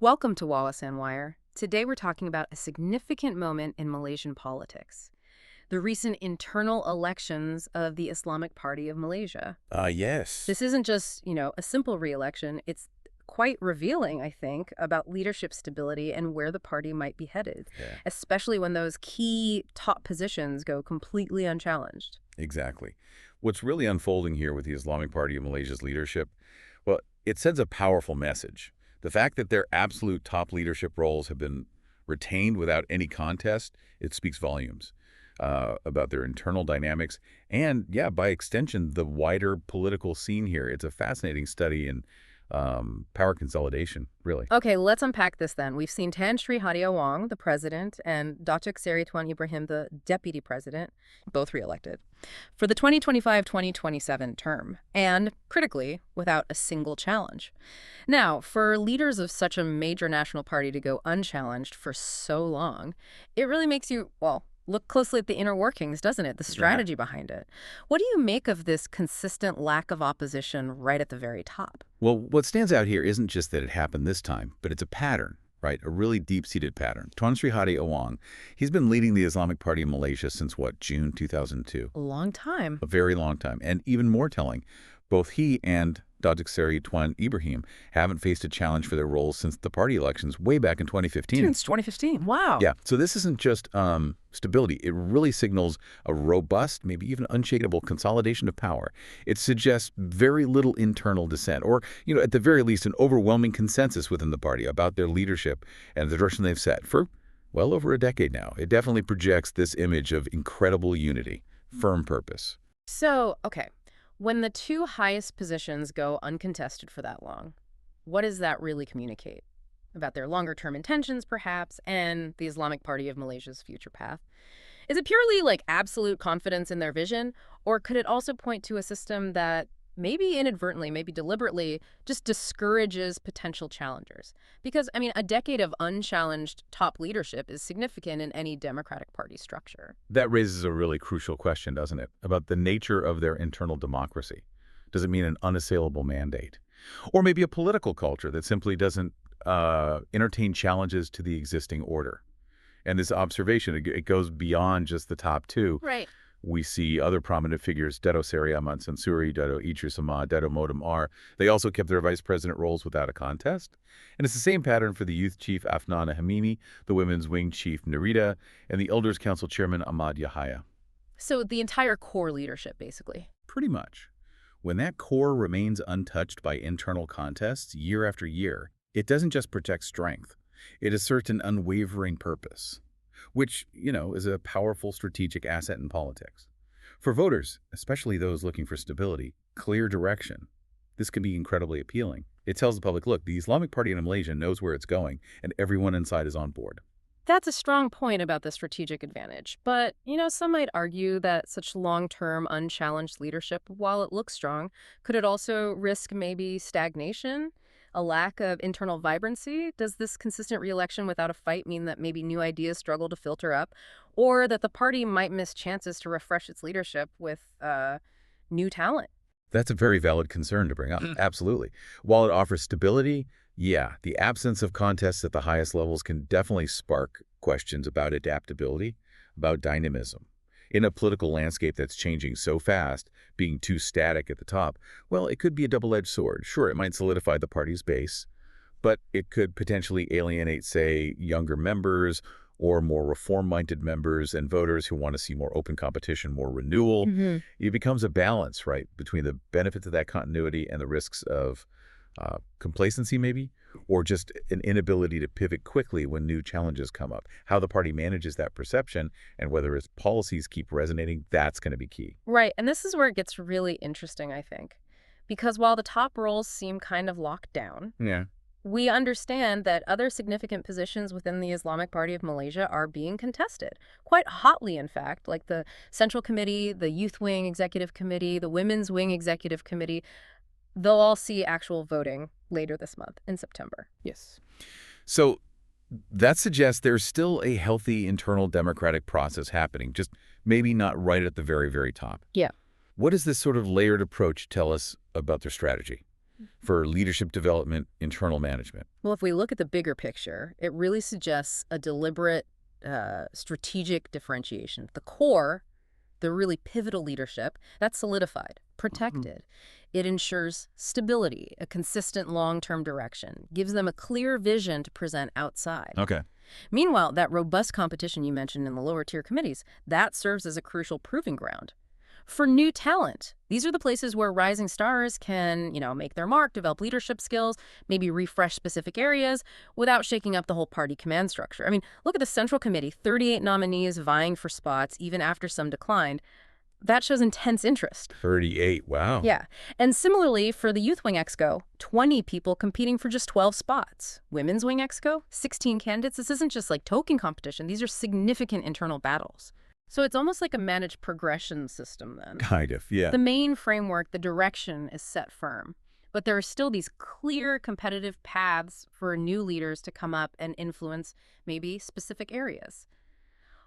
Welcome to Wallace and Wire. Today we're talking about a significant moment in Malaysian politics. The recent internal elections of the Islamic Party of Malaysia. Yes. This isn't just, a simple re-election. It's quite revealing, I think, about leadership stability and where the party might be headed, Yeah, especially when those key top positions go completely unchallenged. exactly. What's really unfolding here with the Islamic Party of Malaysia's leadership, well, it sends a powerful message. The fact that their absolute top leadership roles have been retained without any contest, it speaks volumes about their internal dynamics and, yeah, by extension, the wider political scene here. It's a fascinating study in power consolidation, really. Okay, let's unpack this then. We've seen Tan Sri Hadi Awang, the president, and Datuk Seri Tuan Ibrahim, the deputy president, both re-elected for the 2025-2027 term, and, critically, without a single challenge. Now, for leaders of such a major national party to go unchallenged for so long, it really makes you, well, look closely at the inner workings, doesn't it? The strategy behind it. What do you make of this consistent lack of opposition right at the very top? Well, what stands out here isn't just that it happened this time, but it's a pattern, right? A really deep-seated pattern. Tuan Sri Hadi Awang, he's been leading the Islamic Party in Malaysia since, what, June 2002? A long time. A very long time. And even more telling, both he and Datuk Seri Tuan Ibrahim haven't faced a challenge for their roles since the party elections way back in 2015. Since 2015. Wow. Yeah, so this isn't just stability. It really signals a robust, maybe even unshakable consolidation of power. It suggests very little internal dissent, or, at the very least, an overwhelming consensus within the party about their leadership and the direction they've set for well over a decade now. It definitely projects this image of incredible unity, firm purpose. So, okay, when the two highest positions go uncontested for that long, what does that really communicate? About their longer-term intentions, perhaps, and the Islamic Party of Malaysia's future path? Is it purely like absolute confidence in their vision, or could it also point to a system that maybe inadvertently, maybe deliberately, just discourages potential challengers? Because, a decade of unchallenged top leadership is significant in any Democratic Party structure. That raises a really crucial question, doesn't it, about the nature of their internal democracy. Does it mean an unassailable mandate? Or maybe a political culture that simply doesn't entertain challenges to the existing order? And this observation, it goes beyond just the top two. Right. We see other prominent figures, Dato' Seri Ahmad Sansuri, Dato' Idris Ahmad, Dato' Modem R. They also kept their vice president roles without a contest. And it's the same pattern for the youth chief Afnana Hamimi, the women's wing chief Narita, and the elders council chairman Ahmad Yahaya. So the entire core leadership, basically. Pretty much. When that core remains untouched by internal contests year after year, it doesn't just protect strength. It asserts an unwavering purpose, which, is a powerful strategic asset in politics. For voters, especially those looking for stability, clear direction, this can be incredibly appealing. It tells the public, look, the Islamic Party in Malaysia knows where it's going, and everyone inside is on board. That's a strong point about the strategic advantage. But, some might argue that such long-term, unchallenged leadership, while it looks strong, could it also risk maybe stagnation? A lack of internal vibrancy? Does this consistent re-election without a fight mean that maybe new ideas struggle to filter up? Or that the party might miss chances to refresh its leadership with new talent? That's a very valid concern to bring up. Absolutely. While it offers stability, yeah, the absence of contests at the highest levels can definitely spark questions about adaptability, about dynamism. In a political landscape that's changing so fast, being too static at the top, well, it could be a double-edged sword. Sure, it might solidify the party's base, but it could potentially alienate, say, younger members or more reform-minded members and voters who want to see more open competition, more renewal. It becomes a balance, right, between the benefits of that continuity and the risks of complacency, maybe, or just an inability to pivot quickly when new challenges come up. How the party manages that perception and whether its policies keep resonating, that's going to be key. Right, and this is where it gets really interesting, I think. Because while the top roles seem kind of locked down, Yeah. we understand that other significant positions within the Islamic Party of Malaysia are being contested, quite hotly, in fact, like the Central Committee, the Youth Wing Executive Committee, the Women's Wing Executive Committee. They'll all see actual voting later this month in September. Yes. So that suggests there's still a healthy internal democratic process happening, just maybe not right at the very, very top. Yeah. What does this sort of layered approach tell us about their strategy? for leadership development, internal management. Well, if we look at the bigger picture, it really suggests a deliberate, strategic differentiation. The core, the really pivotal leadership, that's solidified, protected. It ensures stability, a consistent long-term direction, gives them a clear vision to present outside. Okay. Meanwhile, that robust competition you mentioned in the lower tier committees, that serves as a crucial proving ground. For new talent, these are the places where rising stars can, make their mark, develop leadership skills, maybe refresh specific areas without shaking up the whole party command structure. I mean, look at the Central Committee, 38 nominees vying for spots, even after some declined. That shows intense interest. 38, wow. Yeah. And similarly, for the Youth Wing Exco, 20 people competing for just 12 spots. Women's Wing Exco, 16 candidates. This isn't just like token competition. These are significant internal battles. So it's almost like a managed progression system then. Kind of, yeah. The main framework, the direction is set firm. But there are still these clear competitive paths for new leaders to come up and influence maybe specific areas.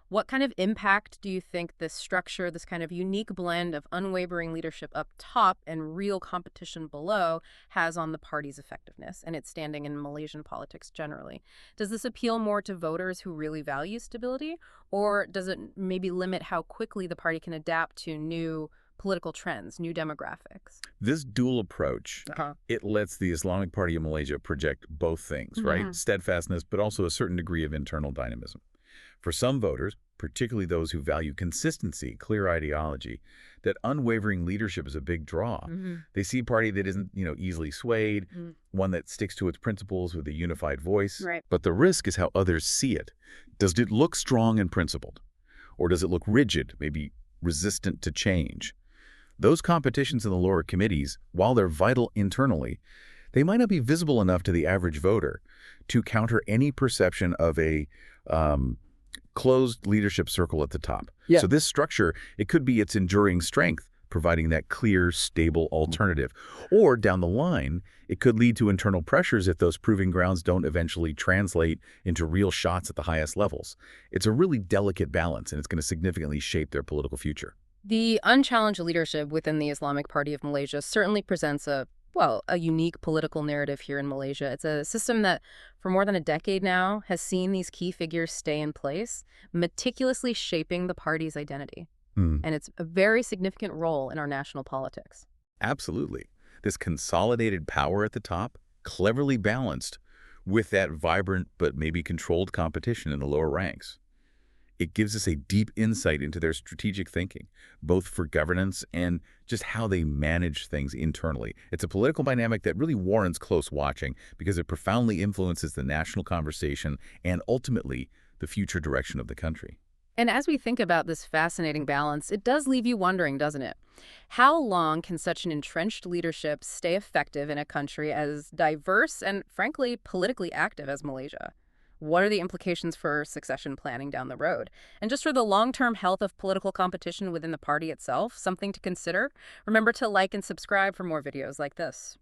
What kind of impact do you think this structure, this kind of unique blend of unwavering leadership up top and real competition below, has on the party's effectiveness and its standing in Malaysian politics generally? Does this appeal more to voters who really value stability, or does it maybe limit how quickly the party can adapt to new political trends, new demographics? This dual approach, it lets the Islamic Party of Malaysia project both things, right? Steadfastness, but also a certain degree of internal dynamism. For some voters, particularly those who value consistency, clear ideology, that unwavering leadership is a big draw. They see a party that isn't, easily swayed, one that sticks to its principles with a unified voice. Right. But the risk is how others see it. Does it look strong and principled? Or does it look rigid, maybe resistant to change? Those competitions in the lower committees, while they're vital internally, they might not be visible enough to the average voter to counter any perception of a closed leadership circle at the top. Yeah. So this structure, it could be its enduring strength, providing that clear, stable alternative. Or down the line, it could lead to internal pressures if those proving grounds don't eventually translate into real shots at the highest levels. It's a really delicate balance, and it's going to significantly shape their political future. The unchallenged leadership within the Islamic Party of Malaysia certainly presents a unique political narrative here in Malaysia. It's a system that, for more than a decade now, has seen these key figures stay in place, meticulously shaping the party's identity. And it's a very significant role in our national politics. Absolutely. This consolidated power at the top, cleverly balanced with that vibrant but maybe controlled competition in the lower ranks. It gives us a deep insight into their strategic thinking, both for governance and just how they manage things internally. It's a political dynamic that really warrants close watching because it profoundly influences the national conversation and ultimately the future direction of the country. And as we think about this fascinating balance, it does leave you wondering, doesn't it? How long can such an entrenched leadership stay effective in a country as diverse and, frankly, politically active as Malaysia? What are the implications for succession planning down the road? And just for the long-term health of political competition within the party itself, something to consider. Remember to like and subscribe for more videos like this.